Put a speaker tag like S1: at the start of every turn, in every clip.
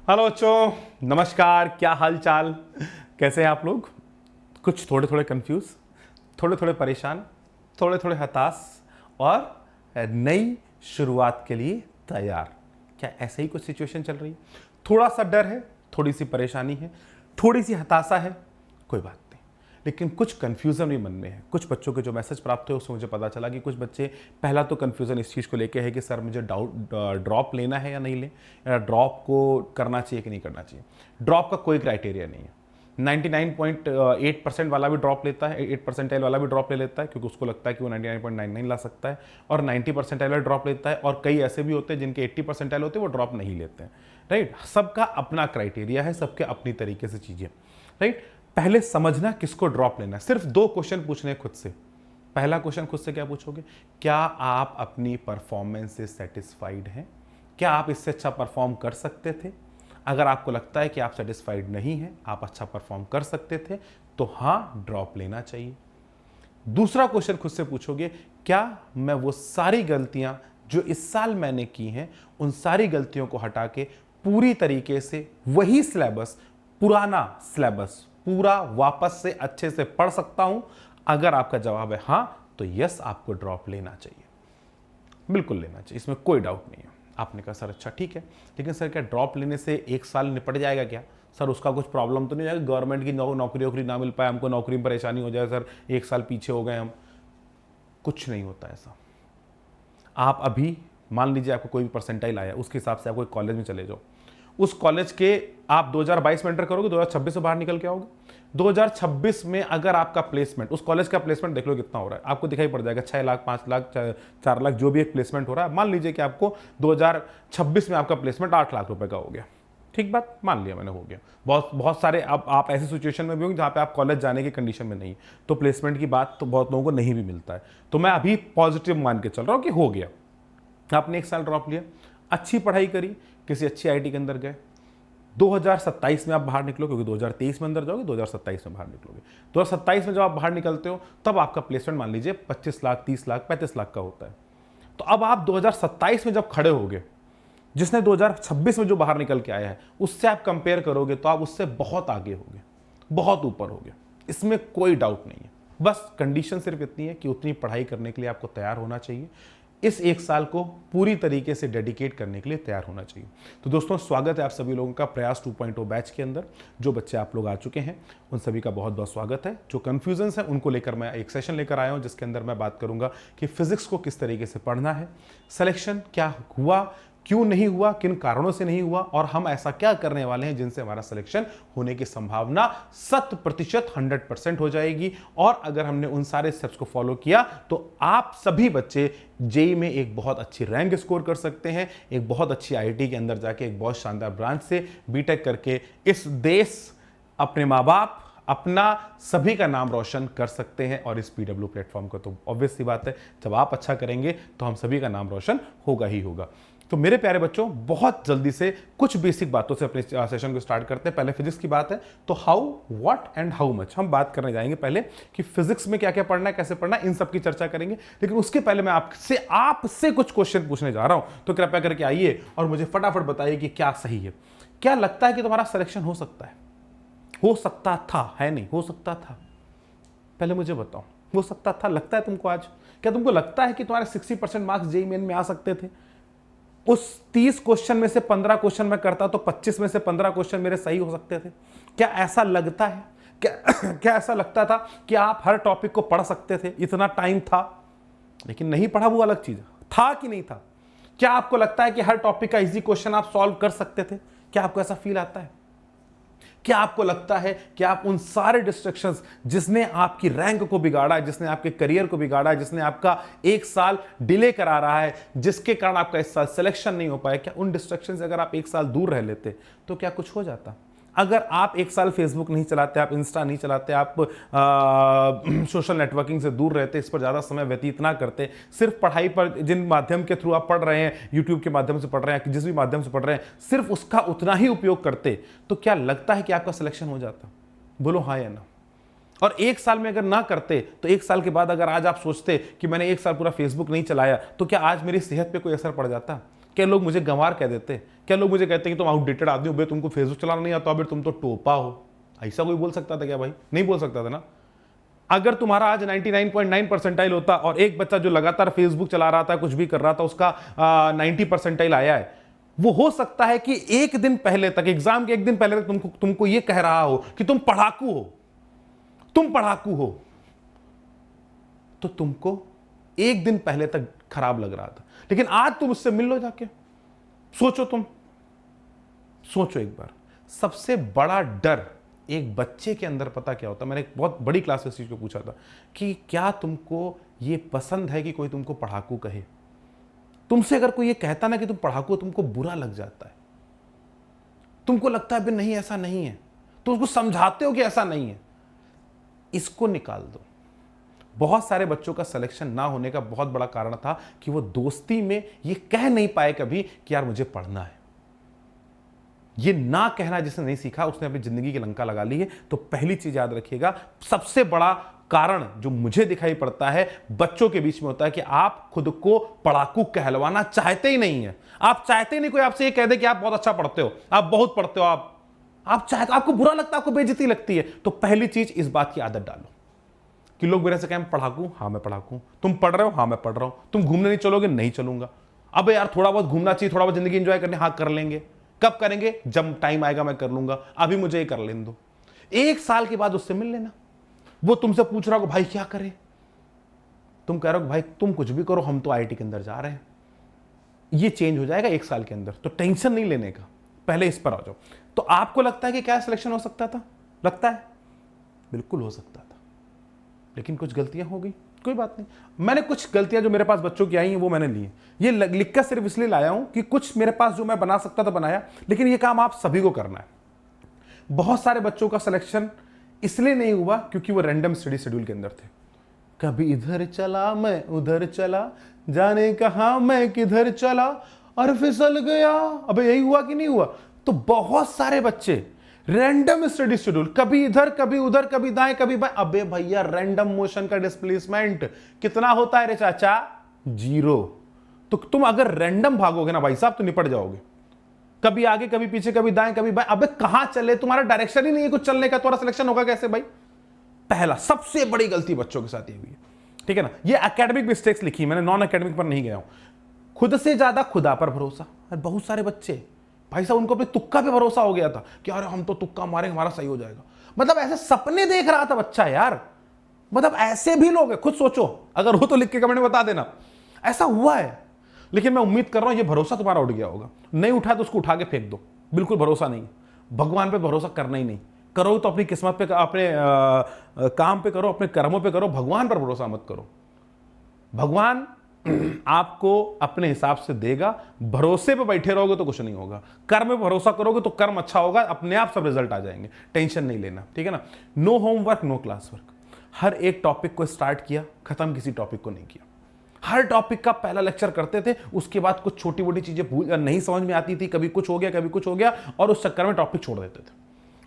S1: Hello बच्चों, नमस्कार। क्या हाल चाल, कैसे हैं आप लोग? कुछ थोड़े थोड़े कंफ्यूज, थोड़े थोड़े परेशान, थोड़े थोड़े हताश और नई शुरुआत के लिए तैयार। क्या ऐसे ही कुछ सिचुएशन चल रही है? थोड़ा सा डर है, थोड़ी सी परेशानी है, थोड़ी सी हताशा है, कोई बात नहीं, लेकिन कुछ कन्फ्यूज़न भी मन में है। कुछ बच्चों के जो मैसेज प्राप्त हुए उसमें मुझे पता चला कि कुछ बच्चे, पहला तो कन्फ्यूज़न इस चीज़ को लेके है कि सर मुझे ड्रॉप लेना है या नहीं लें, या ड्रॉप को करना चाहिए कि नहीं करना चाहिए। ड्रॉप का कोई क्राइटेरिया नहीं है। 99.8% वाला भी ड्रॉप लेता है, 8 परसेंटाइल वाला भी ड्रॉप ले लेता है, क्योंकि उसको लगता है कि वो 99.99 ला सकता है, और 90 परसेंटाइल वाला ड्रॉप लेता है, और कई ऐसे भी होते हैं जिनके 80 परसेंटाइल होते हैं वो ड्रॉप नहीं लेते हैं। राइट, सबका अपना क्राइटेरिया है, सबके अपनी तरीके से चीज़ें। राइट, पहले समझना किसको ड्रॉप लेना है। सिर्फ 2 क्वेश्चन पूछने खुद से। पहला क्वेश्चन खुद से क्या पूछोगे? क्या आप अपनी परफॉर्मेंस से सेटिस्फाइड हैं? क्या आप इससे अच्छा परफॉर्म कर सकते थे? अगर आपको लगता है कि आप सेटिस्फाइड नहीं हैं, आप अच्छा परफॉर्म कर सकते थे, तो हाँ, ड्रॉप लेना चाहिए। दूसरा क्वेश्चन खुद से पूछोगे, क्या मैं वो सारी गलतियां जो इस साल मैंने की हैं, उन सारी गलतियों को हटा के पूरी तरीके से वही सिलेबस, पुराना सिलेबस पूरा वापस से अच्छे से पढ़ सकता हूं? अगर आपका जवाब है हां, तो यस, आपको ड्रॉप लेना चाहिए, बिल्कुल लेना चाहिए, इसमें कोई डाउट नहीं है। आपने कहा सर अच्छा ठीक है, लेकिन सर क्या ड्रॉप लेने से 1 साल निपट जाएगा क्या? सर उसका कुछ प्रॉब्लम तो नहीं जाएगा, गवर्नमेंट की नौकरी वोकरी ना मिल पाए, हमको नौकरी में परेशानी हो जाए, सर 1 साल पीछे हो गए हम? कुछ नहीं होता ऐसा। आप अभी मान लीजिए आपको कोई भी परसेंटाइल आया, उसके हिसाब से आप कोई कॉलेज में चले जाओ, उस कॉलेज के आप 2022 में एंटर करोगे, 2026 से बाहर निकल के आओगे। 2026 में अगर आपका प्लेसमेंट, उस कॉलेज का प्लेसमेंट देख लो कितना हो रहा है, आपको दिखाई पड़ जाएगा 6 लाख, 5 लाख, 4 लाख, जो भी एक प्लेसमेंट हो रहा है। मान लीजिए कि आपको 2026 में आपका प्लेसमेंट 8 लाख रुपए का हो गया, ठीक बात, मान लिया मैंने, हो गया। बहुत बहुत सारे आप ऐसी सिचुएशन में भी होंगे जहाँ पे आप कॉलेज जाने की कंडीशन में नहीं, तो प्लेसमेंट की बात तो बहुत लोगों को नहीं भी मिलता है। तो मैं अभी पॉजिटिव मान के चल रहा हूँ कि हो गया। आपने 1 साल ड्रॉप लिया, अच्छी पढ़ाई करी, किसी अच्छी आईटी के अंदर गए, 2027 में आप बाहर निकलो, क्योंकि 2023 में अंदर जाओगे, 2027 में बाहर निकलोगे। 2027 में जब आप बाहर निकलते हो, तब आपका प्लेसमेंट मान लीजिए 25 लाख, 30 लाख, 35 लाख का होता है। तो अब आप 2027 में जब खड़े होगे, जिसने 2026 में जो बाहर निकल के आया है, उससे आप कंपेयर करोगे, तो आप उससे बहुत आगे होगे, बहुत ऊपर होगे, इसमें कोई डाउट नहीं है। बस कंडीशन सिर्फ इतनी है कि उतनी पढ़ाई करने के लिए आपको तैयार होना चाहिए, इस 1 साल को पूरी तरीके से डेडिकेट करने के लिए तैयार होना चाहिए। तो दोस्तों, स्वागत है आप सभी लोगों का प्रयास 2.0 बैच के अंदर। जो बच्चे आप लोग आ चुके हैं, उन सभी का बहुत बहुत स्वागत है। जो कन्फ्यूजन्स हैं उनको लेकर मैं एक सेशन लेकर आया हूं, जिसके अंदर मैं बात करूंगा कि फिजिक्स को किस तरीके से पढ़ना है, सिलेक्शन क्या हुआ, क्यों नहीं हुआ, किन कारणों से नहीं हुआ, और हम ऐसा क्या करने वाले हैं जिनसे हमारा सिलेक्शन होने की संभावना 100%, 100% हो जाएगी। और अगर हमने उन सारे स्टेप्स को फॉलो किया, तो आप सभी बच्चे जेई में एक बहुत अच्छी रैंक स्कोर कर सकते हैं, एक बहुत अच्छी आईआईटी के अंदर जाके एक बहुत शानदार ब्रांच से बीटेक करके इस देश, अपने माँ बाप, अपना सभी का नाम रोशन कर सकते हैं। और इस पीडब्ल्यू प्लेटफॉर्म को तो ऑब्वियस सी बात है, जब आप अच्छा करेंगे तो हम सभी का नाम रोशन होगा ही होगा। तो मेरे प्यारे बच्चों, बहुत जल्दी से कुछ बेसिक बातों से अपने सेशन को स्टार्ट करते हैं। पहले फिजिक्स की बात है, तो how, what and how much हम बात करने जाएंगे। पहले कि फिजिक्स में क्या क्या पढ़ना है, कैसे पढ़ना है, इन सब की चर्चा करेंगे। लेकिन उसके पहले मैं आपसे कुछ क्वेश्चन पूछने जा रहा हूं, तो कृपया करके आइए और मुझे फटाफट बताइए कि क्या सही है। क्या लगता है कि तुम्हारा सिलेक्शन हो सकता है? हो सकता था, है नहीं, हो सकता था? पहले मुझे बताओ, हो सकता था, लगता है तुमको आज? क्या तुमको लगता है कि तुम्हारे 60% मार्क्स जेईई मेन में आ सकते थे? उस 30 क्वेश्चन में से 15 क्वेश्चन मैं करता तो 25 में से 15 क्वेश्चन मेरे सही हो सकते थे। क्या ऐसा लगता है? क्या ऐसा लगता था कि आप हर टॉपिक को पढ़ सकते थे? इतना टाइम था, लेकिन नहीं पढ़ा, वो अलग चीज था कि नहीं था? क्या आपको लगता है कि हर टॉपिक का इजी क्वेश्चन आप सॉल्व कर सकते थे? क्या आपको ऐसा फील आता है? क्या आपको लगता है कि आप उन सारे डिस्ट्रैक्शंस, जिसने आपकी रैंक को बिगाड़ा है, जिसने आपके करियर को बिगाड़ा है, जिसने आपका 1 साल डिले करा रहा है, जिसके कारण आपका इस साल सिलेक्शन नहीं हो पाया, क्या उन डिस्ट्रैक्शन से अगर आप 1 साल दूर रह लेते तो क्या कुछ हो जाता? अगर आप 1 साल फेसबुक नहीं चलाते, आप इंस्टा नहीं चलाते, आप सोशल नेटवर्किंग से दूर रहते, इस पर ज़्यादा समय व्यतीत ना करते, सिर्फ पढ़ाई पर, जिन माध्यम के थ्रू आप पढ़ रहे हैं, यूट्यूब के माध्यम से पढ़ रहे हैं, जिस भी माध्यम से पढ़ रहे हैं, सिर्फ उसका उतना ही उपयोग करते, तो क्या लगता है कि आपका सिलेक्शन हो जाता? बोलो हाँ या ना। और 1 साल में अगर ना करते, तो 1 साल के बाद अगर आज आप सोचते कि मैंने 1 साल पूरा फेसबुक नहीं चलाया, तो क्या आज मेरी सेहत पे कोई असर पड़ जाता? क्या लोग मुझे गंवार कह देते? क्या लोग मुझे कहते हैं कि तुम आउटडेटेड आदमी हो, बे तुमको फेसबुक चलाना नहीं आता, बे तुम तो टोपा हो? ऐसा कोई बोल सकता था क्या भाई? नहीं बोल सकता था ना। अगर तुम्हारा आज 99.9 परसेंटाइल होता और एक बच्चा जो लगातार फेसबुक चला रहा था, कुछ भी कर रहा था, उसका 90 परसेंटाइल आया है, वो हो सकता है कि एक दिन पहले तक, एग्जाम के एक दिन पहले तक तुमको ये कह रहा हो कि तुम पढ़ाकू हो, तुम पढ़ाकू हो, तो तुमको एक दिन पहले तक खराब लग रहा था। लेकिन आज तुम उससे मिल लो जाके, सोचो, तुम सोचो एक बार। सबसे बड़ा डर एक बच्चे के अंदर पता क्या होता है? मैंने एक बहुत बड़ी क्लास में इस चीज को पूछा था कि क्या तुमको ये पसंद है कि कोई तुमको पढ़ाकू कहे? तुमसे अगर कोई ये कहता ना कि तुम पढ़ाकू, तुमको बुरा लग जाता है, तुमको लगता है नहीं ऐसा नहीं है, तो उसको समझाते हो कि ऐसा नहीं है। इसको निकाल दो। बहुत सारे बच्चों का सिलेक्शन ना होने का बहुत बड़ा कारण था कि वो दोस्ती में ये कह नहीं पाए कभी कि यार मुझे पढ़ना है। ये ना कहना जिसने नहीं सीखा, उसने अपनी जिंदगी की लंका लगा ली है। तो पहली चीज याद रखिएगा, सबसे बड़ा कारण जो मुझे दिखाई पड़ता है बच्चों के बीच में होता है कि आप खुद को पढ़ाकू कहलवाना चाहते ही नहीं है। आप चाहते ही नहीं कोई आपसे ये कह दे कि आप बहुत अच्छा पढ़ते हो, आप बहुत पढ़ते हो, आप चाहते, आपको बुरा लगता है, आपको बेइज्जती लगती है। तो पहली चीज इस बात की आदत डालो कि लोग मेरे से कहें पढ़ाकू, हाँ मैं पढ़ाकू। तुम पढ़ रहे हो, हाँ मैं पढ़ रहा हूं। तुम घूमने नहीं चलोगे, नहीं चलूंगा। अबे यार थोड़ा बहुत घूमना चाहिए, थोड़ा बहुत जिंदगी एंजॉय करनी, हाँ कर लेंगे। कब करेंगे? जब टाइम आएगा मैं कर लूंगा, अभी मुझे ये कर लेने दो। एक साल के बाद उससे मिल लेना। वो तुमसे पूछ रहा हो भाई क्या करें, तुम कह रहे हो भाई तुम कुछ भी करो, हम तो आईआईटी के अंदर जा रहे हैं। ये चेंज हो जाएगा एक साल के अंदर, तो टेंशन नहीं लेने का, पहले इस पर आ जाओ। तो आपको लगता है कि क्या सिलेक्शन हो सकता था? लगता है बिल्कुल हो सकता था, लेकिन कुछ गलतियां हो गई। कोई बात नहीं, मैंने कुछ गलतियां जो मेरे पास बच्चों की आई हैं वो मैंने ली हैं। ये लिखकर सिर्फ इसलिए लाया हूं कि कुछ मेरे पास जो मैं बना सकता था बनाया, लेकिन ये काम आप सभी को करना है। बहुत सारे बच्चों का सिलेक्शन इसलिए नहीं हुआ क्योंकि वो रैंडम स्टडी शेड्यूल के अंदर थे। कभी इधर चला मैं उधर चला, जाने कहां मैं किधर चला और फिसल गया। अबे यही हुआ कि नहीं हुआ? तो बहुत सारे बच्चे रैंडम स्टडी शेड्यूल, कभी इधर कभी उधर, कभी दाएं कभी बाएं। अबे भैया रैंडम मोशन का डिस्प्लेसमेंट कितना होता है रे चाचा? 0। तो तुम अगर रैंडम भागोगे ना भाई साहब तो निपट जाओगे। कभी आगे कभी पीछे, कभी दाएं कभी बाएं। अबे कहां चले, तुम्हारा डायरेक्शन ही नहीं है कुछ चलने का, तुम्हारा सिलेक्शन होगा कैसे भाई? पहला सबसे बड़ी गलती बच्चों के साथ ये हुई है, ठीक है ना। ये एकेडमिक मिस्टेक्स लिखी, मैंने नॉन एकेडमिक पर नहीं गया हूं। खुद से ज्यादा खुदा पर भरोसा। बहुत सारे बच्चे भाई साहब उनको अपने तुक्का पे भरोसा हो गया था कि अरे हम तो तुक्का मारेंगे हमारा सही हो जाएगा। मतलब ऐसे सपने देख रहा था बच्चा यार। मतलब ऐसे भी लोग हैं, खुद सोचो, अगर हो तो लिख के कमेंट में बता देना ऐसा हुआ है। लेकिन मैं उम्मीद कर रहा हूं ये भरोसा तुम्हारा उठ गया होगा। नहीं उठा तो उसको उठा के फेंक दो, बिल्कुल भरोसा नहीं। भगवान पे भरोसा करना ही नहीं। करो तो अपनी किस्मत पे, अपने काम पे करो, अपने कर्मों पे करो, भगवान पर भरोसा मत करो। भगवान आपको अपने हिसाब से देगा। भरोसे पे बैठे रहोगे तो कुछ नहीं होगा, कर्म पे भरोसा करोगे तो कर्म अच्छा होगा, अपने आप सब रिजल्ट आ जाएंगे। टेंशन नहीं लेना, ठीक है ना। No homework no class work. हर एक टॉपिक को स्टार्ट किया, खत्म किसी टॉपिक को नहीं किया। हर टॉपिक का पहला लेक्चर करते थे, उसके बाद कुछ छोटी मोटी चीजें भूल नहीं समझ में आती थी, कभी कुछ हो गया कभी कुछ हो गया, और उस चक्कर में टॉपिक छोड़ देते थे।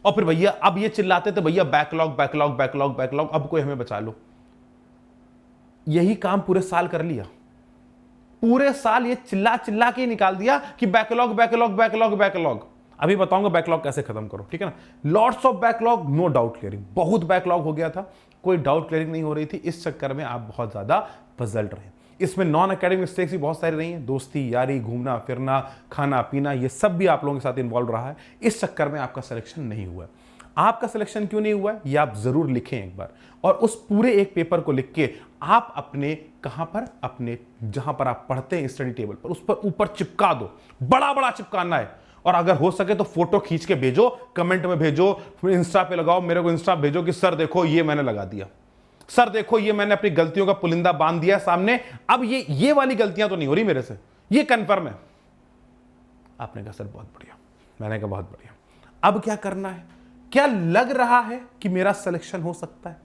S1: और फिर भैया अब ये चिल्लाते थे भैया बैकलॉग बैकलॉग बैकलॉग बैकलॉग, अब कोई हमें बचा लो। यही काम पूरे साल कर लिया। पूरे साल ये चिल्ला चिल्ला के निकाल दिया कि बैकलॉग बैकलॉग बैकलॉग बैकलॉग। अभी बताऊंगा बैकलॉग कैसे खत्म करो, ठीक है ना। Lots of backlog, no doubt clearing. बहुत बैकलॉग हो गया था, कोई डाउट क्लियरिंग नहीं हो रही थी। इस चक्कर में आप बहुत ज्यादा पजल रहे। इसमें नॉन एकेडमिक मिस्टेक्स भी बहुत सारी रही हैं। दोस्ती यारी, घूमना फिरना, खाना पीना, ये सब भी आप लोगों के साथ इन्वॉल्व रहा है। इस चक्कर में आपका सिलेक्शन नहीं हुआ। आपका सिलेक्शन क्यों नहीं हुआ ये आप जरूर लिखें एक बार, और उस पूरे एक पेपर को लिख के आप अपने कहां पर, अपने जहां पर आप पढ़ते हैं स्टडी टेबल पर, उस पर ऊपर चिपका दो। बड़ा बड़ा चिपकाना है, और अगर हो सके तो फोटो खींच के भेजो, कमेंट में भेजो, इंस्टा पे लगाओ, मेरे को इंस्टा भेजो कि सर देखो ये मैंने लगा दिया, सर देखो ये मैंने अपनी गलतियों का पुलिंदा बांध दिया सामने, अब ये वाली गलतियां तो नहीं हो रही मेरे से, ये कंफर्म है। आपने कहा सर बहुत बढ़िया, मैंने कहा बहुत बढ़िया। अब क्या करना है? क्या लग रहा है कि मेरा सिलेक्शन हो सकता है?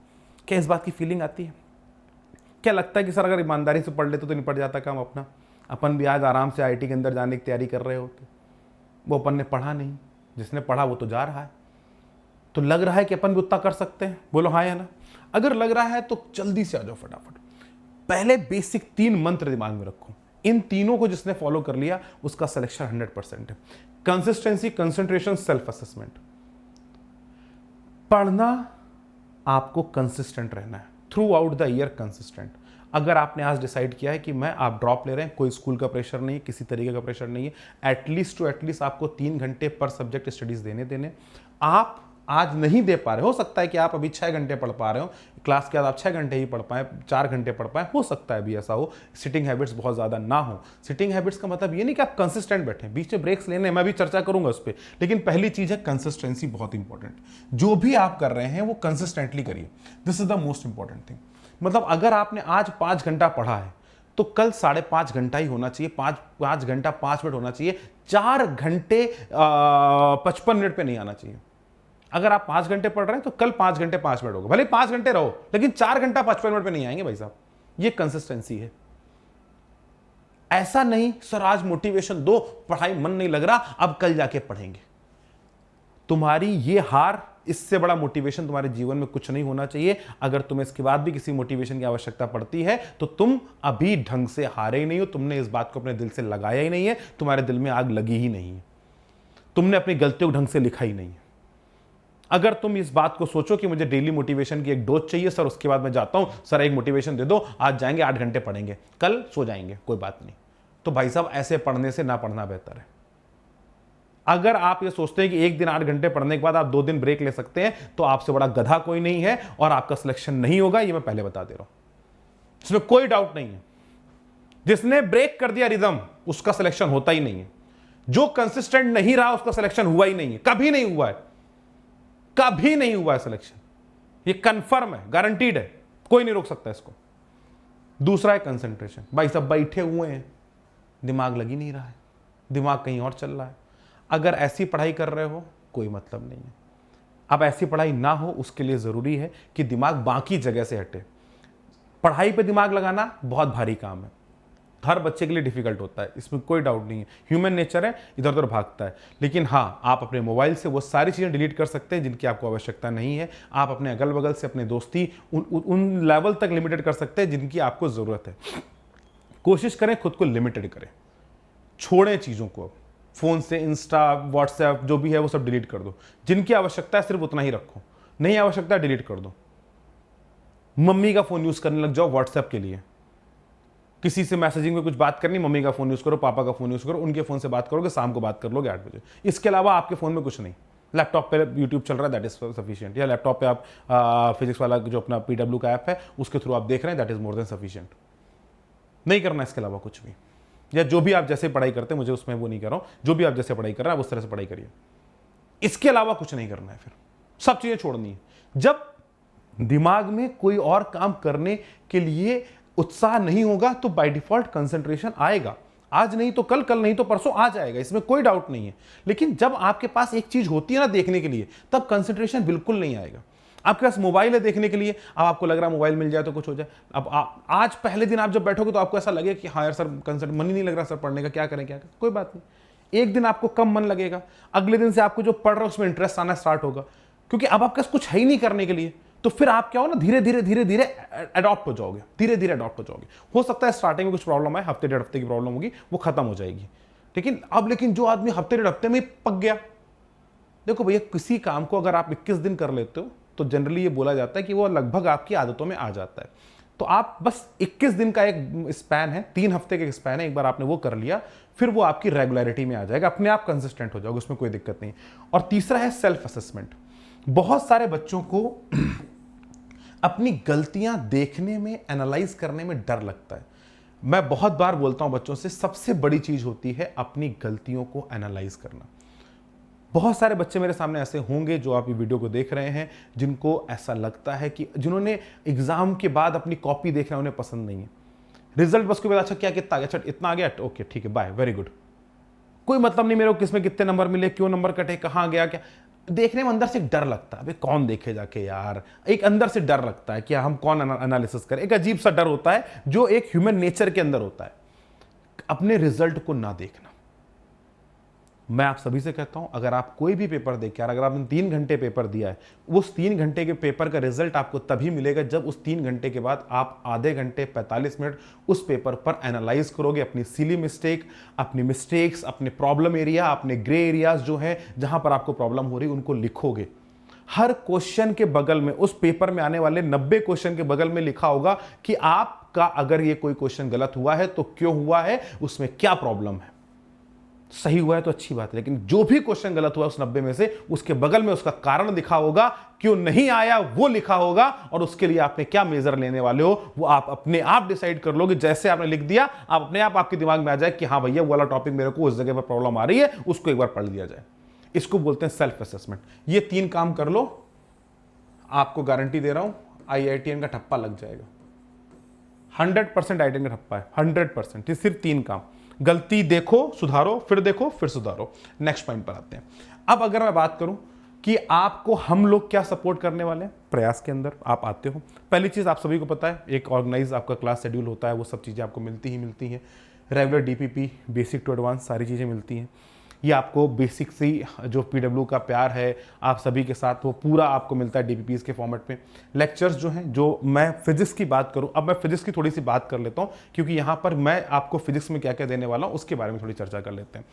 S1: क्या इस बात की फीलिंग आती है? क्या लगता है कि सर अगर ईमानदारी से पढ़ लेते तो निपट जाता काम अपना? अपन भी आज आराम से आईआईटी के अंदर जाने की तैयारी कर रहे होते। वो अपन ने पढ़ा नहीं, जिसने पढ़ा वो तो जा रहा है। तो लग रहा है कि अपन भी उतना कर सकते हैं? बोलो हाँ या ना। अगर लग रहा है तो जल्दी से आ जाओ फटाफट। पहले बेसिक 3 मंत्र दिमाग में रखो। इन तीनों को जिसने फॉलो कर लिया उसका सिलेक्शन 100% है। Consistency, concentration, self assessment. पढ़ना आपको कंसिस्टेंट रहना है, through out the year consistent. अगर आपने आज डिसाइड किया है कि मैं आप ड्रॉप ले रहे हैं, कोई स्कूल का प्रेशर नहीं है, किसी तरीके का प्रेशर नहीं है, एटलीस्ट टू एटलीस्ट आपको 3 घंटे पर सब्जेक्ट स्टडीज देने। आप आज नहीं दे पा रहे, हो सकता है कि आप अभी 6 घंटे पढ़ पा रहे हो, क्लास के बाद आप 6 घंटे ही पढ़ पाए, 4 घंटे पढ़ पाए, हो सकता है भी ऐसा हो, सिटिंग हैबिट्स बहुत ज़्यादा ना हो। सिटिंग हैबिट्स का मतलब ये नहीं कि आप कंसिस्टेंट बैठे, बीच में ब्रेक्स लेने, मैं भी चर्चा करूंगा उस पर, लेकिन पहली चीज़ है कंसिस्टेंसी, बहुत इंपॉर्टेंट। जो भी आप कर रहे हैं वो कंसिस्टेंटली करिए, this is the most important thing. मतलब अगर आपने आज 5 घंटा पढ़ा है तो कल 5.5 घंटा ही होना चाहिए, 5 घंटा 5 मिनट होना चाहिए, 4 घंटे 55 मिनट पे नहीं आना चाहिए। अगर आप 5 घंटे पढ़ रहे हैं तो कल 5 घंटे 5 मिनट होगा, भले 5 घंटे रहो, लेकिन 4 घंटा 55 मिनट पे नहीं आएंगे भाई साहब। ये कंसिस्टेंसी है। ऐसा नहीं सर आज मोटिवेशन दो, पढ़ाई मन नहीं लग रहा, अब कल जाके पढ़ेंगे। तुम्हारी ये हार, इससे बड़ा मोटिवेशन तुम्हारे जीवन में कुछ नहीं होना चाहिए। अगर तुम्हें इसके बाद भी किसी मोटिवेशन की आवश्यकता पड़ती है तो तुम अभी ढंग से हारे ही नहीं हो, तुमने इस बात को अपने दिल से लगाया ही नहीं है, तुम्हारे दिल में आग लगी ही नहीं है, तुमने अपनी गलतियों को ढंग से लिखा ही नहीं है। अगर तुम इस बात को सोचो कि मुझे डेली मोटिवेशन की एक डोज चाहिए सर, उसके बाद मैं जाता हूं, सर एक मोटिवेशन दे दो, आज जाएंगे 8 घंटे पढ़ेंगे, कल सो जाएंगे, कोई बात नहीं, तो भाई साहब ऐसे पढ़ने से ना पढ़ना बेहतर है। अगर आप ये सोचते हैं कि एक दिन 8 घंटे पढ़ने के बाद आप 2 दिन ब्रेक ले सकते हैं, तो आपसे बड़ा गधा कोई नहीं है और आपका सिलेक्शन नहीं होगा, ये मैं पहले बता दे रहा हूं, इसमें कोई डाउट नहीं है। जिसने ब्रेक कर दिया रिदम, उसका सिलेक्शन होता ही नहीं है। जो कंसिस्टेंट नहीं रहा उसका सिलेक्शन हुआ ही नहीं है, कभी नहीं हुआ है, कभी नहीं हुआ है सिलेक्शन, ये कंफर्म है, गारंटीड है, कोई नहीं रोक सकता इसको। दूसरा है कंसंट्रेशन। भाई सब बैठे हुए हैं, दिमाग लग ही नहीं रहा है, दिमाग कहीं और चल रहा है। अगर ऐसी पढ़ाई कर रहे हो कोई मतलब नहीं है। अब ऐसी पढ़ाई ना हो उसके लिए जरूरी है कि दिमाग बाकी जगह से हटे। पढ़ाई पे दिमाग लगाना बहुत भारी काम है, हर बच्चे के लिए डिफिकल्ट होता है, इसमें कोई डाउट नहीं है, ह्यूमन नेचर है, इधर उधर भागता है। लेकिन हाँ, आप अपने मोबाइल से वो सारी चीज़ें डिलीट कर सकते हैं जिनकी आपको आवश्यकता नहीं है। आप अपने अगल बगल से अपने दोस्ती उन लेवल तक लिमिटेड कर सकते हैं जिनकी आपको ज़रूरत है। कोशिश करें खुद को लिमिटेड करें, छोड़ें चीज़ों को, फ़ोन से इंस्टा व्हाट्सएप जो भी है वो सब डिलीट कर दो। जिनकी आवश्यकता है सिर्फ उतना ही रखो, नहीं आवश्यकता डिलीट कर दो। मम्मी का फ़ोन यूज़ करने लग जाओ व्हाट्सएप के लिए, किसी से मैसेजिंग में कुछ बात करनी, मम्मी का फोन यूज करो, पापा का फोन यूज करो, उनके फोन से बात करोगे, शाम को बात कर लोगे 8 बजे। इसके अलावा आपके फोन में कुछ नहीं। लैपटॉप पे यूट्यूब चल रहा है, दैट इज सफिशिएंट, या लैपटॉप पे आप फिजिक्स वाला जो अपना PW का ऐप है उसके थ्रू आप देख रहे हैं, that is more than sufficient. नहीं करना इसके अलावा कुछ भी, या जो भी आप जैसे पढ़ाई करते हैं, मुझे उसमें वो नहीं कर रहा हूँ, जो भी आप जैसे पढ़ाई कर रहे हैं आप उस तरह से पढ़ाई करिए, इसके अलावा कुछ नहीं करना है। फिर सब चीजें छोड़नी है। जब दिमाग में कोई और काम करने के लिए उत्साह नहीं होगा तो बाय डिफॉल्ट कंसंट्रेशन आएगा, आज नहीं तो कल, कल नहीं तो परसों आ जाएगा, इसमें कोई डाउट नहीं है। लेकिन जब आपके पास एक चीज होती है ना देखने के लिए, तब कंसंट्रेशन बिल्कुल नहीं आएगा। आपके पास मोबाइल है देखने के लिए, अब आपको लग रहा है मोबाइल मिल जाए तो कुछ हो जाए। अब आज पहले दिन आप जब बैठोगे तो आपको ऐसा लगे कि हाँ यार सर मन ही नहीं लग रहा सर पढ़ने का, क्या करें क्या करें। कोई बात नहीं, एक दिन आपको कम मन लगेगा, अगले दिन से आपको जो पढ़ रहे हो उसमें इंटरेस्ट आना स्टार्ट होगा, क्योंकि अब आपके पास कुछ है ही नहीं करने के लिए। तो फिर आप क्या हो ना, धीरे धीरे अडॉप्ट हो जाओगे, धीरे धीरे अडॉप्ट हो जाओगे। हो सकता है स्टार्टिंग में कुछ प्रॉब्लम आए, हफ्ते 1.5 हफ्ते की प्रॉब्लम होगी, वो खत्म हो जाएगी। लेकिन जो आदमी हफ्ते 1.5 हफ्ते में पक गया, देखो भैया किसी काम को अगर आप 21 दिन कर लेते हो तो जनरली ये बोला जाता है कि वो लगभग आपकी आदतों में आ जाता है। तो आप बस 21 दिन का एक स्पैन है, 3 हफ्ते का स्पैन है, एक बार आपने वो कर लिया फिर वो आपकी रेगुलरिटी में आ जाएगा, अपने आप कंसिस्टेंट हो जाओगे, उसमें कोई दिक्कत नहीं। और तीसरा है सेल्फ असेसमेंट। बहुत सारे बच्चों को अपनी गलतियां देखने में, एनालाइज करने में डर लगता है। मैं बहुत बार बोलता हूं बच्चों से, सबसे बड़ी चीज होती है अपनी गलतियों को एनालाइज करना। बहुत सारे बच्चे मेरे सामने ऐसे होंगे जो आप ये वीडियो को देख रहे हैं, जिनको ऐसा लगता है कि जिन्होंने एग्जाम के बाद अपनी कॉपी देखना उन्हें पसंद नहीं है। रिजल्ट बस के बाद अच्छा क्या कितना आ गया, अच्छा इतना आ गया, ओके ठीक है बाय, वेरी गुड, कोई मतलब नहीं मेरे को किसमें कितने नंबर मिले, क्यों नंबर कटे, कहाँ गया, क्या देखने में अंदर से डर लगता है। अबे कौन देखे जाके यार, एक अंदर से डर लगता है कि हम कौन एनालिसिस करें। एक अजीब सा डर होता है जो एक ह्यूमन नेचर के अंदर होता है, अपने रिजल्ट को ना देखना। मैं आप सभी से कहता हूं, अगर आप कोई भी पेपर देख यार, अगर आपने 3 घंटे पेपर दिया है, उस 3 घंटे के पेपर का रिजल्ट आपको तभी मिलेगा जब उस 3 घंटे के बाद आप आधे घंटे 45 मिनट उस पेपर पर एनालाइज करोगे, अपनी सिली मिस्टेक, अपनी मिस्टेक्स, अपने प्रॉब्लम एरिया, अपने ग्रे एरियाज जो हैं जहां पर आपको प्रॉब्लम हो रही है उनको लिखोगे। हर क्वेश्चन के बगल में, उस पेपर में आने वाले 90 क्वेश्चन के बगल में लिखा होगा कि आपका अगर ये कोई क्वेश्चन गलत हुआ है तो क्यों हुआ है, उसमें क्या प्रॉब्लम है। सही हुआ है तो अच्छी बात है, लेकिन जो भी क्वेश्चन गलत हुआ उस 90 में से, उसके बगल में उसका कारण लिखा होगा, क्यों नहीं आया वो लिखा होगा, और उसके लिए आपने क्या मेजर लेने वाले हो वो आप अपने आप डिसाइड कर लोगे। जैसे आपने लिख दिया, आप अपने आप आपके दिमाग में आ जाए कि हाँ भैया वो वाला टॉपिक मेरे को उस जगह पर प्रॉब्लम आ रही है, उसको एक बार पढ़ लिया जाए। इसको बोलते हैं सेल्फ असेसमेंट। ये 3 काम कर लो, आपको गारंटी दे रहा हूं IITN का ठप्पा लग जाएगा। 100% IITN का ठप्पा है, 100%। ये सिर्फ 3 काम, गलती देखो सुधारो, फिर देखो फिर सुधारो। नेक्स्ट पॉइंट पर आते हैं। अब अगर मैं बात करूं कि आपको हम लोग क्या सपोर्ट करने वाले हैं प्रयास के अंदर, आप आते हो, पहली चीज आप सभी को पता है, एक ऑर्गेनाइज आपका क्लास शेड्यूल होता है, वो सब चीजें आपको मिलती ही मिलती हैं। Regular DPP, basic to advance, सारी चीजें मिलती हैं। ये आपको बेसिक से जो PW का प्यार है आप सभी के साथ, वो पूरा आपको मिलता है DPPs के फॉर्मेट में। लेक्चर्स जो हैं, जो मैं फिजिक्स की बात करूं, अब मैं फिजिक्स की थोड़ी सी बात कर लेता हूं, क्योंकि यहां पर मैं आपको फिजिक्स में क्या क्या देने वाला हूं उसके बारे में थोड़ी चर्चा कर लेते हैं।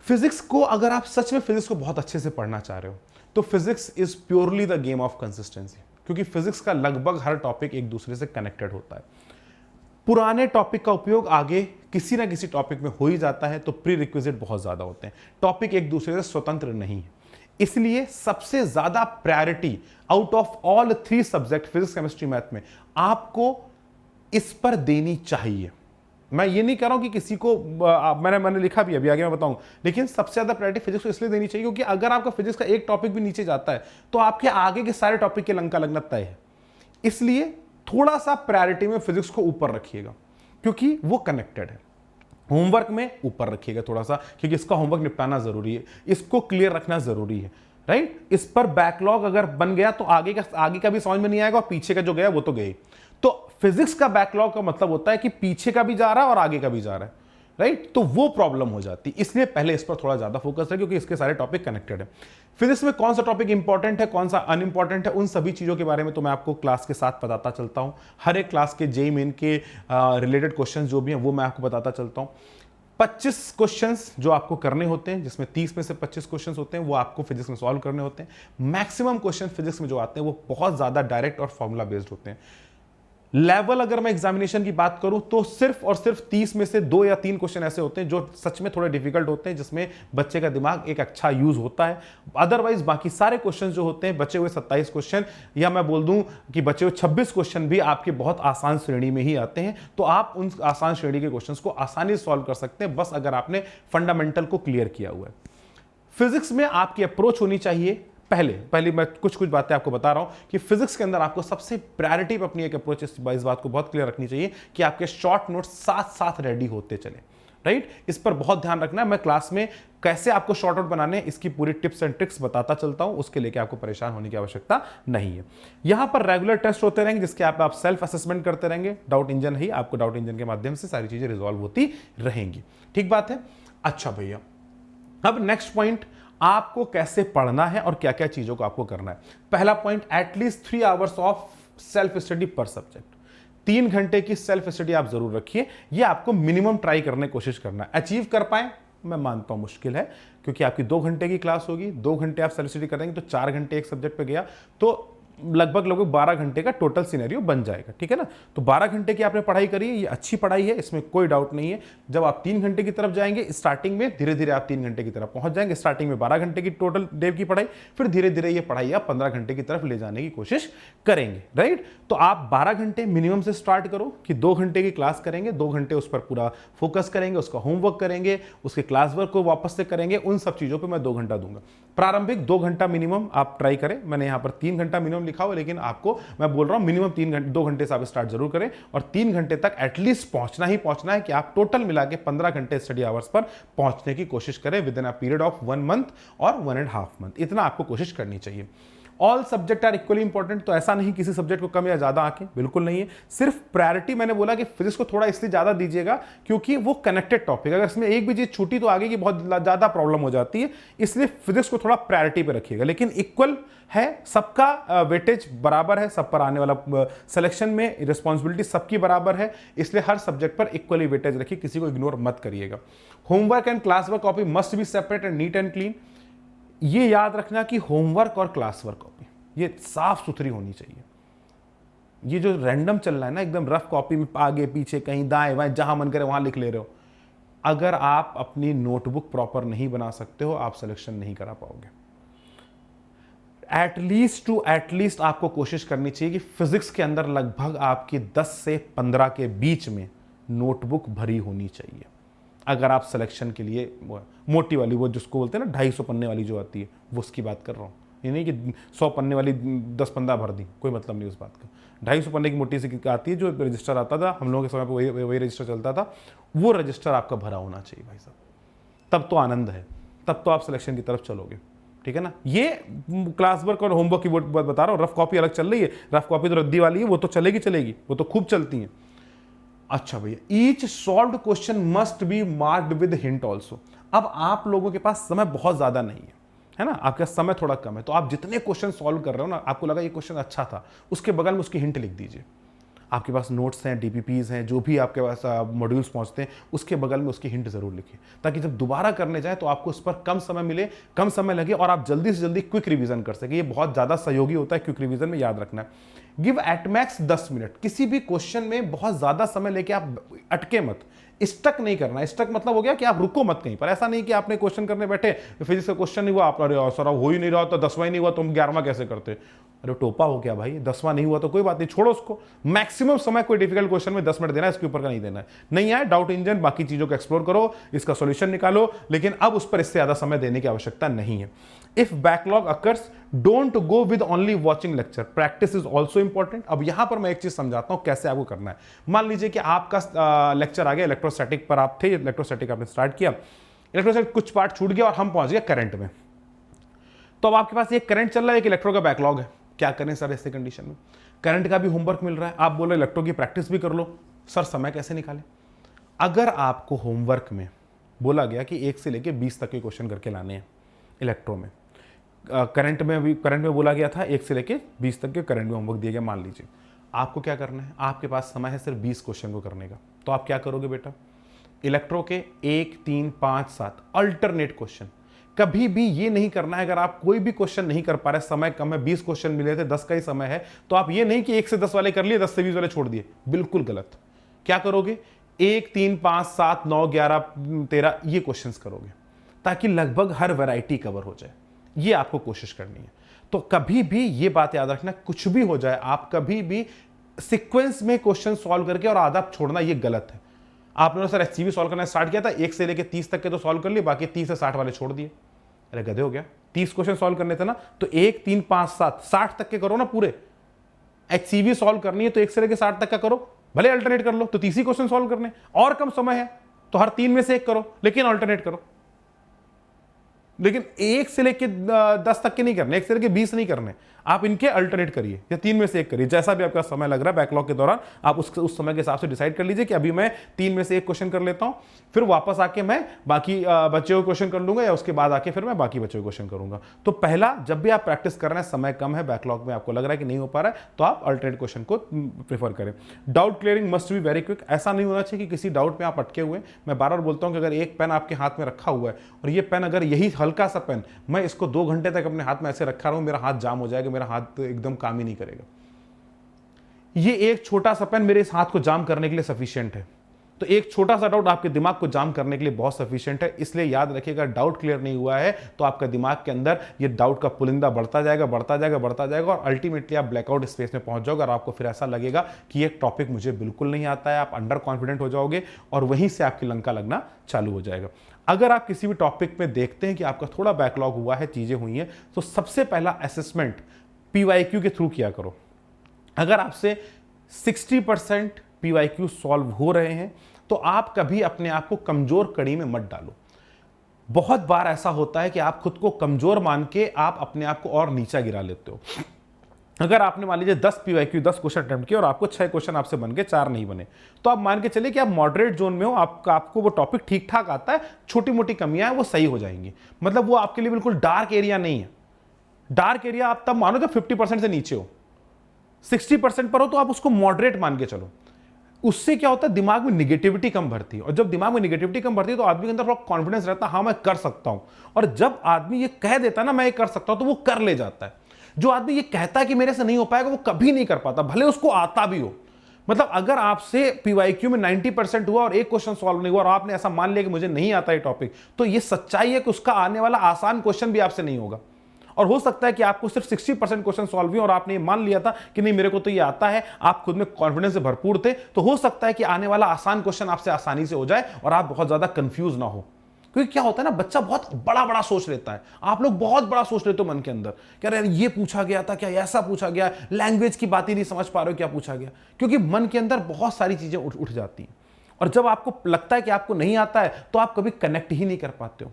S1: फिजिक्स को, अगर आप सच में फिजिक्स को बहुत अच्छे से पढ़ना चाह रहे हो तो physics is purely the game of consistency, क्योंकि फिजिक्स का लगभग हर टॉपिक एक दूसरे से कनेक्टेड होता है। पुराने टॉपिक का उपयोग आगे किसी ना किसी टॉपिक में हो ही जाता है, तो प्री रिक्विजिट बहुत ज्यादा होते हैं, टॉपिक एक दूसरे से स्वतंत्र नहीं है। इसलिए सबसे ज्यादा priority out of all 3 subject, physics chemistry math में, आपको इस पर देनी चाहिए। मैं ये नहीं कह रहा हूं कि किसी को, मैंने लिखा भी अभी आगे मैं बताऊं, लेकिन सबसे ज्यादा प्रायोरिटी फिजिक्स को इसलिए देनी चाहिए क्योंकि अगर आपका फिजिक्स का एक टॉपिक भी नीचे जाता है तो आपके आगे के सारे टॉपिक के लंका लगना तय है। इसलिए थोड़ा सा प्रायोरिटी में फिजिक्स को ऊपर रखिएगा, क्योंकि वो कनेक्टेड है। होमवर्क में ऊपर रखिएगा थोड़ा सा, क्योंकि इसका होमवर्क निपटाना जरूरी है, इसको क्लियर रखना जरूरी है, राइट। इस पर बैकलॉग अगर बन गया तो आगे का भी समझ में नहीं आएगा, और पीछे का जो गया वो तो गए। तो फिजिक्स का बैकलॉग का मतलब होता है कि पीछे का भी जा रहा है और आगे का भी जा रहा है, राइट। तो वो प्रॉब्लम हो जाती, इसलिए पहले इस पर थोड़ा ज्यादा फोकस है, क्योंकि इसके सारे टॉपिक कनेक्टेड है। फिजिक्स में कौन सा टॉपिक इंपॉर्टेंट है, कौन सा अनइंपॉर्टेंट है, उन सभी चीजों के बारे में तो मैं आपको क्लास के साथ बताता चलता हूं। हर एक क्लास के JEE मेन के रिलेटेड क्वेश्चन जो भी हैं वो मैं आपको बताता चलता हूं। 25 क्वेश्चंस जो आपको करने होते हैं, जिसमें 30 में से 25 क्वेश्चंस होते हैं वो आपको फिजिक्स में सॉल्व करने होते हैं। मैक्सिमम क्वेश्चन फिजिक्स में जो आते हैं वो बहुत ज्यादा डायरेक्ट और फॉर्मूला बेस्ड होते हैं। लेवल अगर मैं एग्जामिनेशन की बात करूं तो सिर्फ और सिर्फ 30 में से 2 या 3 क्वेश्चन ऐसे होते हैं जो सच में थोड़े डिफिकल्ट होते हैं, जिसमें बच्चे का दिमाग एक अच्छा यूज होता है। अदरवाइज बाकी सारे क्वेश्चन जो होते हैं, बचे हुए 27 क्वेश्चन, या मैं बोल दूं कि बचे हुए 26 क्वेश्चन भी आपके बहुत आसान श्रेणी में ही आते हैं। तो आप उन आसान श्रेणी के क्वेश्चन को आसानी से सॉल्व कर सकते हैं, बस अगर आपने फंडामेंटल को क्लियर किया हुआ है। फिजिक्स में आपकी अप्रोच होनी चाहिए, पहले मैं कुछ बातें आपको बता रहा हूं कि फिजिक्स के अंदर आपको सबसे प्रायोरिटी पे अपनी एक अप्रोच इस बात को बहुत क्लियर रखनी चाहिए कि आपके शॉर्ट नोट्स साथ साथ रेडी होते चले, राइट। इस पर बहुत ध्यान रखना है। मैं क्लास में कैसे आपको शॉर्ट नोट बनाने हैं इसकी पूरी टिप्स एंड ट्रिक्स बताता चलता हूं, उसके लेके आपको परेशान होने की आवश्यकता नहीं है। यहां पर रेगुलर टेस्ट होते रहेंगे जिसके आप सेल्फ असेसमेंट करते रहेंगे। डाउट इंजन ही आपको डाउट इंजन के माध्यम से सारी चीजें रिजॉल्व होती रहेंगी, ठीक बात है। अच्छा भैया, अब नेक्स्ट पॉइंट, आपको कैसे पढ़ना है और क्या क्या चीजों को आपको करना है। पहला point, at least 3 hours of self study पर सब्जेक्ट। 3 घंटे की सेल्फ स्टडी आप जरूर रखिए, ये आपको मिनिमम ट्राई करने की कोशिश करना है। अचीव कर पाए मैं मानता हूं मुश्किल है, क्योंकि आपकी 2 घंटे की क्लास होगी, 2 घंटे आप सेल्फ स्टडी करेंगे तो 4 घंटे एक सब्जेक्ट पे गया, तो लगभग 12 घंटे का टोटल सिनेरियो बन जाएगा, ठीक है ना। तो 12 घंटे की आपने पढ़ाई करी है, ये अच्छी पढ़ाई है, इसमें कोई डाउट नहीं है। जब आप 3 घंटे की तरफ जाएंगे स्टार्टिंग में, धीरे धीरे आप 3 घंटे की तरफ पहुंच जाएंगे। स्टार्टिंग में 12 घंटे की टोटल डे की पढ़ाई, फिर धीरे धीरे ये पढ़ाई आप 15 घंटे की तरफ ले जाने की कोशिश करेंगे, राइट। तो आप 12 घंटे मिनिमम से स्टार्ट करो कि 2 घंटे की क्लास करेंगे, 2 घंटे उस पर पूरा फोकस करेंगे, उसका होमवर्क करेंगे, उसके क्लास वर्क को वापस से करेंगे। उन सब चीजों पर मैं 2 घंटा दूंगा। प्रारंभिक 2 घंटा मिनिमम आप ट्राई करें। मैंने यहां पर 3 घंटा मिनिमम लिखा हुआ, लेकिन आपको मैं बोल रहा हूं मिनिमम 2 घंटे से आप स्टार्ट जरूर करें, और 3 घंटे तक एटलीस्ट पहुंचना ही पहुंचना है कि आप टोटल मिला के 15 घंटे स्टडी आवर्स पर पहुंचने की कोशिश करें within a period of 1 month और 1.5 मंथ। इतना आपको कोशिश करनी चाहिए। All subject are equally important, तो ऐसा नहीं किसी सब्जेक्ट को कम या ज्यादा आंकें, बिल्कुल नहीं है। सिर्फ प्रायोरिटी मैंने बोला कि फिजिक्स को थोड़ा इसलिए ज्यादा दीजिएगा क्योंकि वो कनेक्टेड टॉपिक, अगर इसमें एक भी चीज छूटी तो आगे की बहुत ज्यादा प्रॉब्लम हो जाती है, इसलिए फिजिक्स को थोड़ा प्रायोरिटी पे रखिएगा। लेकिन इक्वल है, सबका वेटेज बराबर है, सब पर आने वाला सिलेक्शन में रिस्पॉन्सिबिलिटी सबकी बराबर है, इसलिए हर सब्जेक्ट पर इक्वली वेटेज रखिए, किसी को इग्नोर मत करिएगा। Homework and class work copy must be separate and neat and clean. ये याद रखना कि होमवर्क और क्लास वर्क कॉपी ये साफ सुथरी होनी चाहिए। ये जो रैंडम चल रहा है ना, एकदम रफ कॉपी में आगे पीछे कहीं दाएं बाएं जहां मन करे वहां लिख ले रहे हो, अगर आप अपनी नोटबुक प्रॉपर नहीं बना सकते हो, आप सिलेक्शन नहीं करा पाओगे। एटलीस्ट आपको कोशिश करनी चाहिए कि फिजिक्स के अंदर लगभग आपकी 10 से 15 के बीच में नोटबुक भरी होनी चाहिए, अगर आप सिलेक्शन के लिए मोटी वाली, वो जिसको बोलते हैं ना 250 पन्ने वाली जो आती है, वो उसकी बात कर रहा हूँ। ये नहीं कि 100 पन्ने वाली 10-15 भर दी, कोई मतलब नहीं उस बात का। 250 पन्ने की मोटी सी आती है, जो रजिस्टर आता था हम लोगों के समय पर, वही रजिस्टर चलता था, वो रजिस्टर आपका भरा होना चाहिए भाई साहब, तब तो आनंद है, तब तो आप सिलेक्शन की तरफ चलोगे, ठीक है ना। ये क्लास वर्क और होमवर्क की बात बता रहा हूँ, रफ कॉपी अलग चल रही है, रफ कॉपी तो रद्दी वाली है, वो तो चलेगी, वो तो खूब चलती है। अच्छा भैया, each solved question must be marked with hint also. अब आप लोगों के पास समय बहुत ज्यादा नहीं है ना, आपके पास समय थोड़ा कम है, तो आप जितने क्वेश्चन सॉल्व कर रहे हो ना, आपको लगा ये क्वेश्चन अच्छा था, उसके बगल में उसकी हिंट लिख दीजिए। आपके पास नोट्स हैं, डीपीपीज हैं, जो भी आपके पास मॉड्यूल्स पहुंचते हैं, उसके बगल में उसकी हिंट जरूर लिखिए, ताकि जब दोबारा करने जाए तो आपको उस पर कम समय मिले, कम समय लगे और आप जल्दी से जल्दी क्विक रिवीजन कर सके। ये बहुत ज्यादा सहयोगी होता है क्विक रिवीजन में, याद रखना है। Give at max 10 minute. किसी भी क्वेश्चन में बहुत ज्यादा समय लेके आप अटके मत, स्टक नहीं करना। स्टक मतलब हो गया कि आप रुको मत कहीं पर। ऐसा नहीं कि आपने क्वेश्चन करने बैठे, फिजिक्स का क्वेश्चन नहीं हुआ, आप अरे सर हो ही नहीं रहा, तो 10वां ही नहीं हुआ, तुम 11वां कैसे करते? अरे टोपा हो गया भाई, 10वां नहीं हुआ तो कोई बात नहीं, छोड़ो उसको। मैक्सिमम समय कोई डिफिकल्ट क्वेश्चन में 10 मिनट देना है, इसके ऊपर का नहीं देना है। नहीं आए डाउट इंजन, बाकी चीजों को एक्सप्लोर करो, इसका सॉल्यूशन निकालो, लेकिन अब उस पर इससे ज्यादा समय देने की आवश्यकता नहीं है। If backlog occurs, don't go with only watching lecture, practice is also important. अब यहां पर मैं एक चीज समझाता हूं कैसे आपको करना है। मान लीजिए कि आपका लेक्चर आ गया, इलेक्ट्रोस्टैटिक पर आप थे, इलेक्ट्रोस्टैटिक आपने स्टार्ट किया, इलेक्ट्रोस्टैटिक कुछ पार्ट छूट गया और हम पहुंच गए करंट में। तो अब आपके पास एक करंट चल रहा है, एक इलेक्ट्रो का बैकलॉग है। क्या करें सर ऐसे कंडीशन में? करंट का भी होमवर्क मिल रहा है, आप बोल रहे इलेक्ट्रो की प्रैक्टिस भी कर लो, सर समय कैसे निकालें? अगर आपको होमवर्क में बोला गया कि 1 से लेकर 20 तक के क्वेश्चन करके लाने हैं इलेक्ट्रो में, करंट में बोला गया था 1 से लेकर 20 तक के करंट में होमवर्क दिया गया, मान लीजिए आपको क्या करना है, आपके पास समय है सिर्फ 20 क्वेश्चन को करने का, तो आप क्या करोगे बेटा? इलेक्ट्रो के 1, 3, 5, 7 अल्टरनेट क्वेश्चन। कभी भी ये नहीं करना है, अगर आप कोई भी क्वेश्चन नहीं कर पा रहे, समय कम है, 20 क्वेश्चन मिले थे, 10 का ही समय है, तो आप ये नहीं कि 1 से 10 वाले कर लिए, 10 से 20 वाले छोड़ दिए, बिल्कुल गलत। क्या करोगे? 1, 3, 5, 7, 9, 11, 13 ये क्वेश्चंस करोगे, ताकि लगभग हर वैरायटी कवर हो जाए। ये आपको कोशिश करनी है। तो कभी भी ये बात याद रखना, कुछ भी हो जाए, आप कभी भी सीक्वेंस में क्वेश्चन सॉल्व करके और आधा छोड़ना, ये गलत है। आपने सर एचसीवी सॉल्व करना स्टार्ट किया था, 1 से लेकर 30 तक के तो सॉल्व कर लिए, बाकी 30 से 60 वाले छोड़ दिए। अरे गधे हो गया, 30 क्वेश्चन सॉल्व करने थे ना, तो 1, 3, 5, 7, 60 तक के करो ना पूरे। एचसीवी सॉल्व करनी है तो 1 से लेकर 60 तक का करो, भले अल्टरनेट कर लो, तो 30 ही क्वेश्चन सॉल्व करने, और कम समय है तो हर 3 में से 1 करो, लेकिन अल्टरनेट करो। लेकिन 1 से लेके 10 तक के नहीं करने, 1 से लेके 20 नहीं करने, आप इनके अल्टरनेट करिए या 3 में से 1 करिए, जैसा भी आपका समय लग रहा है बैकलॉग के दौरान, आप उस समय के हिसाब से डिसाइड कर लीजिए कि अभी मैं 3 में से 1 क्वेश्चन कर लेता हूं, फिर वापस आके मैं बाकी बच्चे को क्वेश्चन कर लूंगा, या उसके बाद आके फिर मैं बाकी बच्चों को क्वेश्चन करूंगा। तो पहला, जब भी आप प्रैक्टिस कर रहे हैं, समय कम है, बैकलॉग में आपको लग रहा है कि नहीं हो पा रहा है, तो आप अल्टरनेट क्वेश्चन को प्रेफर करें। Doubt clearing must be very quick. ऐसा नहीं होना चाहिए कि किसी डाउट में आप अटके हुए। मैं बार बार बोलता हूं कि अगर एक पेन आपके हाथ में रखा हुआ है और ये पेन, अगर यही हल्का सा पेन मैं इसको 2 घंटे तक अपने हाथ में ऐसे रखा रहा हूं, मेरा हाथ जाम हो जाएगा, मेरा हाथ एकदम काम ही नहीं करेगा। ये एक छोटा सा पेन मेरे इस हाथ को जाम करने के लिए सफिशिएंट है। तो एक छोटा सा डाउट आपके दिमाग को जाम करने के लिए बहुत सफिशिएंट है। इसलिए याद रखिएगा, डाउट क्लियर नहीं हुआ है तो आपका दिमाग के अंदर ये डाउट का पुलिंदा बढ़ता जाएगा, बढ़ता जाएगा, बढ़ता जाएगा, और अल्टीमेटली आप ब्लैकआउट स्पेस में पहुंच जाओगे और आपको फिर ऐसा लगेगा कि ये टॉपिक मुझे बिल्कुल नहीं आता है। आप अंडर कॉन्फिडेंट हो जाओगे और वहीं से आपकी लंका लगना चालू हो जाएगा। अगर आप किसी भी टॉपिक में देखते हैं कि आपका थोड़ा बैकलॉग हुआ है, चीजें हुई हैं, तो सबसे पहला असेसमेंट PYQ के थ्रू किया करो। अगर आपसे 60% PYQ सॉल्व हो रहे हैं तो आप कभी अपने आप को कमजोर कड़ी में मत डालो। बहुत बार ऐसा होता है कि आप खुद को कमजोर मान के आप अपने आप को और नीचा गिरा लेते हो। अगर आपने मान लीजिए 10 पीवाईक्यू 10 क्वेश्चन अटेम्प्ट किए और आपको 6 क्वेश्चन आपसे बन गए, 4 नहीं बने, तो आप मान के चलिए कि आप मॉडरेट जोन में हो, आपको वो टॉपिक ठीक ठाक आता है, छोटी मोटी कमियां हैं वो सही हो जाएंगी। मतलब वो आपके लिए बिल्कुल डार्क एरिया नहीं है। डार्क एरिया आप तब मानो जब 50% से नीचे हो, 60% पर हो तो आप उसको मॉडरेट मान के चलो। उससे क्या होता है, दिमाग में निगेटिविटी कम भरती है, और जब दिमाग में निगेटिविटी कम भरती है तो आदमी के अंदर थोड़ा कॉन्फिडेंस रहता है, हाँ मैं कर सकता हूं। और जब आदमी ये कह देता है ना मैं ये कर सकता हूं, तो वो कर ले जाता है। जो आदमी ये कहता है कि मेरे से नहीं हो पाएगा, वो कभी नहीं कर पाता, भले उसको आता भी हो। मतलब अगर आपसे पीवाईक्यू में 90% हुआ और एक क्वेश्चन सॉल्व नहीं हुआ और आपने ऐसा मान लिया कि मुझे नहीं आता ये टॉपिक, तो ये सच्चाई है कि उसका आने वाला आसान क्वेश्चन भी आपसे नहीं होगा। और हो सकता है कि आपको सिर्फ 60% क्वेश्चन सॉल्व हुए और आपने मान लिया था कि नहीं मेरे को तो ये आता है, आप खुद में कॉन्फिडेंस से भरपूर थे, तो हो सकता है कि आने वाला आसान क्वेश्चन आपसे आसानी से हो जाए और आप बहुत ज्यादा कंफ्यूज ना हो। क्योंकि क्या होता है ना, बच्चा बहुत बड़ा बड़ा सोच लेता है। आप लोग बहुत बड़ा सोच लेते हो मन के अंदर, क्या यार ये पूछा गया था, क्या ऐसा पूछा गया, लैंग्वेज की बात ही नहीं समझ पा रहे हो क्या पूछा गया, क्योंकि मन के अंदर बहुत सारी चीजें उठ जाती हैं। और जब आपको लगता है कि आपको नहीं आता है तो आप कभी कनेक्ट ही नहीं कर पाते हो।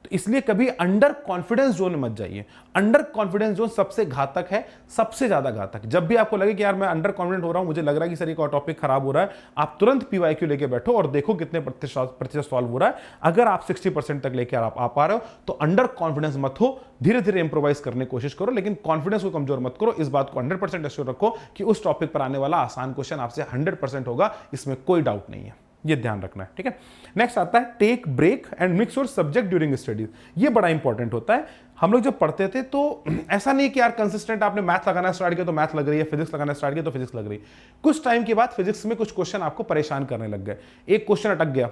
S1: तो इसलिए कभी अंडर कॉन्फिडेंस जोन में मत जाइए। अंडर कॉन्फिडेंस जोन सबसे घातक है, सबसे ज्यादा घातक। जब भी आपको लगे कि यार मैं अंडर कॉन्फिडेंट हो रहा हूं, मुझे लग रहा है कि सर ये टॉपिक खराब हो रहा है, आप तुरंत पीवाईक्यू लेके बैठो और देखो कितने प्रतिशत सॉल्व हो रहा है। अगर आप 60% तक लेके आप आ पा रहे हो तो अंडर कॉन्फिडेंस मत हो, धीरे धीरे इंप्रोवाइज करने की कोशिश करो, लेकिन कॉन्फिडेंस को कमजोर मत करो। इस बात को 100% एश्योर रखो कि उस टॉपिक पर आने वाला आसान क्वेश्चन आपसे 100% होगा, इसमें कोई डाउट नहीं है। ये ध्यान रखना है, ठीक है। नेक्स्ट आता है take break and mix your subject during studies. ये बड़ा इंपॉर्टेंट होता है। हम लोग जब पढ़ते थे तो ऐसा नहीं कि यार कंसिस्टेंट आपने मैथ लगाना स्टार्ट किया तो मैथ लग रही है, फिजिक्स लगाना स्टार्ट किया तो फिजिक्स लग रही है। कुछ टाइम के बाद फिजिक्स में कुछ क्वेश्चन आपको परेशान करने लग गए, एक क्वेश्चन अटक गया,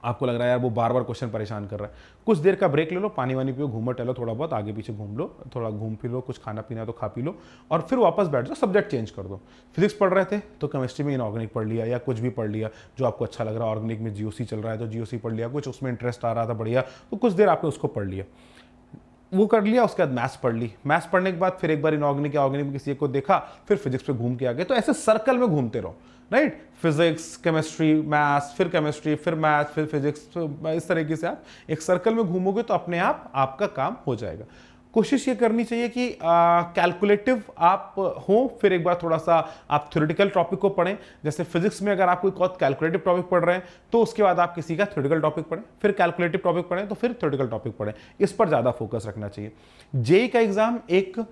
S1: आपको लग रहा है यार वो बार बार क्वेश्चन परेशान कर रहा है, कुछ देर का ब्रेक ले लो, पानी वानी पियो, घूमो टहलो, थोड़ा बहुत आगे पीछे घूम लो, थोड़ा घूम फिर लो, कुछ खाना पीना तो खा पी लो, और फिर वापस बैठ जाओ, सब्जेक्ट चेंज कर दो। फिजिक्स पढ़ रहे थे तो केमिस्ट्री में इनऑर्गेनिक पढ़ लिया, या कुछ भी पढ़ लिया जो आपको अच्छा लग रहा है। ऑर्गेनिक में जीओसी चल रहा है तो जीओसी पढ़ लिया, कुछ उसमें इंटरेस्ट आ रहा था बढ़िया, तो कुछ देर आपने उसको पढ़ लिया, वो कर लिया। उसके बाद मैथ्स पढ़ ली, मैथ्स पढ़ने के बाद फिर एक बार इनऑर्गेनिक या ऑर्गेनिक में किसी एक को देखा, फिर फिजिक्स पे घूम के आ गए। तो ऐसे सर्कल में घूमते रहो, राइट। फिजिक्स, केमिस्ट्री, मैथ्स, फिर केमिस्ट्री, फिर मैथ्स, फिर फिजिक्स, इस तरीके से आप एक सर्कल में घूमोगे तो अपने आप आपका काम हो जाएगा। कोशिश ये करनी चाहिए कि कैलकुलेटिव आप हो, फिर एक बार थोड़ा सा आप थ्योरेटिकल टॉपिक को पढ़ें। जैसे फिजिक्स में अगर आप कोई कैलकुलेटिव टॉपिक पढ़ रहे हैं तो उसके बाद आप किसी का थ्योरेटिकल टॉपिक पढ़ें, फिर कैलकुलेटिव टॉपिक पढ़ें तो फिर थ्योरेटिकल टॉपिक पढ़ें। इस पर ज़्यादा फोकस रखना चाहिए। जेईई का एग्जाम एक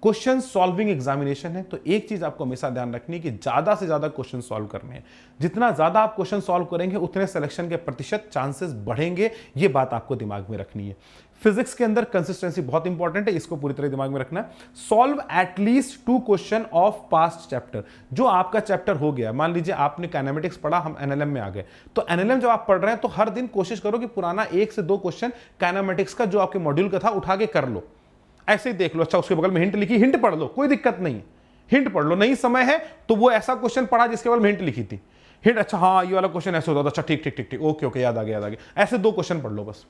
S1: क्वेश्चन सॉल्विंग एग्जामिनेशन है, तो एक चीज आपको हमेशा ध्यान रखनी है कि ज्यादा से ज्यादा क्वेश्चन सॉल्व करने हैं। जितना ज्यादा आप क्वेश्चन सॉल्व करेंगे उतने सिलेक्शन के प्रतिशत चांसेस बढ़ेंगे, ये बात आपको दिमाग में रखनी है। फिजिक्स के अंदर कंसिस्टेंसी बहुत इंपॉर्टेंट है, इसको पूरी तरह दिमाग में रखना है। Solve at least 2 question of past chapter. जो आपका चैप्टर हो गया, मान लीजिए आपने काइनेमेटिक्स पढ़ा, हम एनएलएम में आ गए, तो एनएलएम जब आप पढ़ रहे हैं तो हर दिन कोशिश करो कि पुराना 1 से 2 क्वेश्चन काइनेमेटिक्स का जो आपके मॉड्यूल का था उठा के कर लो। ऐसे ही देख लो, अच्छा उसके बगल में हिंट लिखी, हिंट पढ़ लो, कोई दिक्कत नहीं, हिंट पढ़ लो। नहीं समय है तो वो ऐसा क्वेश्चन पढ़ा जिसके बगल में हिंट लिखी थी, हिंट, अच्छा हाँ ये वाला क्वेश्चन ऐसे होता था, अच्छा ठीक ठीक ठीक ठीक, ओके ओके, याद आ गया। ऐसे 2 क्वेश्चन पढ़ लो बस,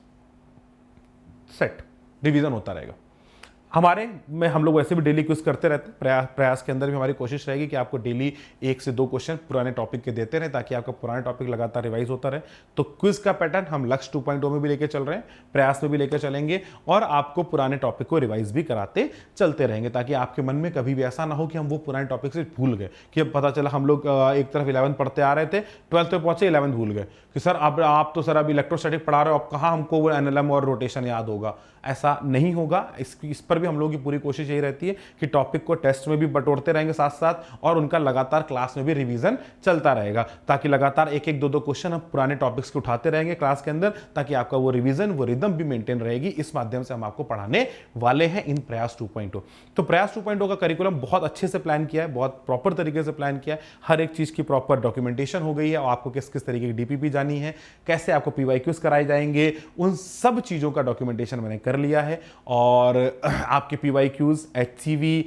S1: सेट, रिवीजन होता रहेगा। हमारे में हम लोग वैसे भी डेली क्विज करते रहते हैं। प्रयास के अंदर भी हमारी कोशिश रहेगी कि आपको डेली 1 से 2 क्वेश्चन पुराने टॉपिक के देते रहे, ताकि आपका पुराने टॉपिक लगातार रिवाइज होता रहे। तो क्विज का पैटर्न हम लक्ष्य 2.0 में भी लेकर चल रहे हैं, प्रयास में भी लेकर चलेंगे, और आपको पुराने टॉपिक को रिवाइज भी कराते चलते रहेंगे, ताकि आपके मन में कभी भी ऐसा ना हो कि हम वो पुराने टॉपिक से भूल गए, कि अब पता चला हम लोग एक तरफ 11th पढ़ते आ रहे थे, 12th में पहुंचे 11th भूल गए कि सर अब आप तो सर अब इलेक्ट्रोस्टैटिक पढ़ा रहे हो, अब कहाँ हमको वो एनएलएम और रोटेशन याद होगा। ऐसा नहीं होगा। इस पर भी हम लोगों की पूरी कोशिश यही रहती है कि टॉपिक को टेस्ट में भी बटोरते रहेंगे साथ साथ, और उनका लगातार क्लास में भी रिवीजन चलता रहेगा, ताकि लगातार 1-1, 2-2 क्वेश्चन हम पुराने टॉपिक्स को उठाते रहेंगे क्लास के अंदर, ताकि आपका वो रिवीजन, वो रिदम भी मेंटेन रहेगी। इस माध्यम से हम आपको पढ़ाने वाले हैं इन प्रयास 2.0। तो प्रयास 2.0 का करिकुलम बहुत अच्छे से प्लान किया है, बहुत प्रॉपर तरीके से प्लान किया है। हर एक चीज की प्रॉपर डॉक्यूमेंटेशन हो गई है, और आपको किस किस तरीके की डीपीपी जानी है, कैसे आपको पीवाईक्यूज कराए जाएंगे, उन सब चीजों का डॉक्यूमेंटेशन मैंने कर लिया है। और आपके PYQs, HCV,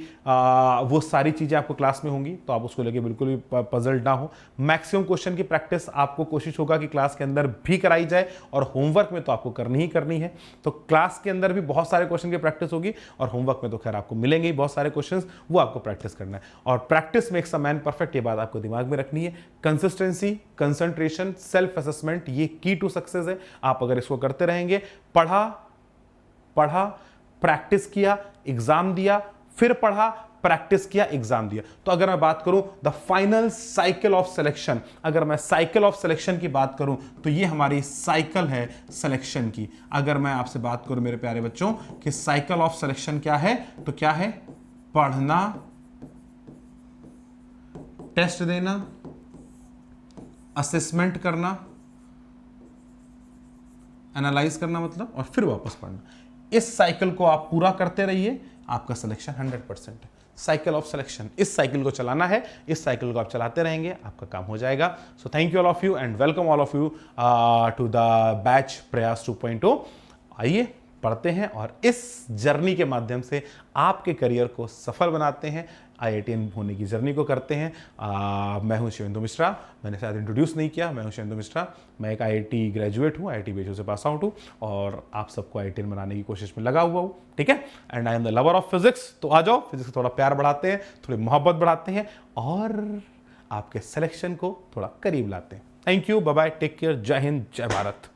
S1: वो सारी चीज़ें आपको क्लास में होंगी, तो आप उसको लेके बिल्कुल भी पजल्ड ना हो। मैक्सिमम क्वेश्चन की प्रैक्टिस आपको कोशिश होगा कि क्लास के अंदर भी कराई जाए, और होमवर्क में तो आपको करनी ही करनी है। तो क्लास के अंदर भी बहुत सारे क्वेश्चन की प्रैक्टिस होगी, और होमवर्क में तो खैर आपको मिलेंगे ही बहुत सारे क्वेश्चंस, वो आपको प्रैक्टिस करना है। और practice makes a man perfect, ये बात आपको दिमाग में रखनी है। कंसिस्टेंसी, कंसंट्रेशन, सेल्फ असेसमेंट, ये की टू सक्सेस है। आप अगर इसको करते रहेंगे, पढ़ा, प्रैक्टिस किया, एग्जाम दिया, फिर पढ़ा, प्रैक्टिस किया, एग्जाम दिया, तो अगर मैं बात करूं the final cycle of selection, अगर मैं साइकिल ऑफ सिलेक्शन की बात करूं तो ये हमारी साइकिल है सिलेक्शन की। अगर मैं आपसे बात करूं मेरे प्यारे बच्चों कि साइकिल ऑफ सिलेक्शन क्या है, तो क्या है? पढ़ना, टेस्ट देना, असेसमेंट करना, एनालाइज करना मतलब, और फिर वापस पढ़ना। इस साइकिल को आप पूरा करते रहिए, आपका सिलेक्शन 100% है। साइकिल ऑफ सिलेक्शन, इस साइकिल को चलाना है, इस साइकिल को आप चलाते रहेंगे, आपका काम हो जाएगा। So thank you all of you and welcome all of you to the batch Prayas 2.0। आइए पढ़ते हैं और इस जर्नी के माध्यम से आपके करियर को सफल बनाते हैं, IITian होने की जर्नी को करते हैं। मैं हूं शिवेंदु मिश्रा, मैंने शायद इंट्रोड्यूस नहीं किया, मैं हूं शिवेंदु मिश्रा, मैं एक IIT ग्रेजुएट हूं, IIT BHU से पास आउट हूं, और आप सबको IITian बनाने की कोशिश में लगा हुआ हूं, ठीक है। And I am the lover of physics, तो आ जाओ, फिजिक्स को थोड़ा प्यार बढ़ाते हैं, थोड़ी मोहब्बत बढ़ाते हैं, और आपके सिलेक्शन को थोड़ा करीब लाते हैं। Thank you, bye bye, take care, जय हिंद, जय भारत।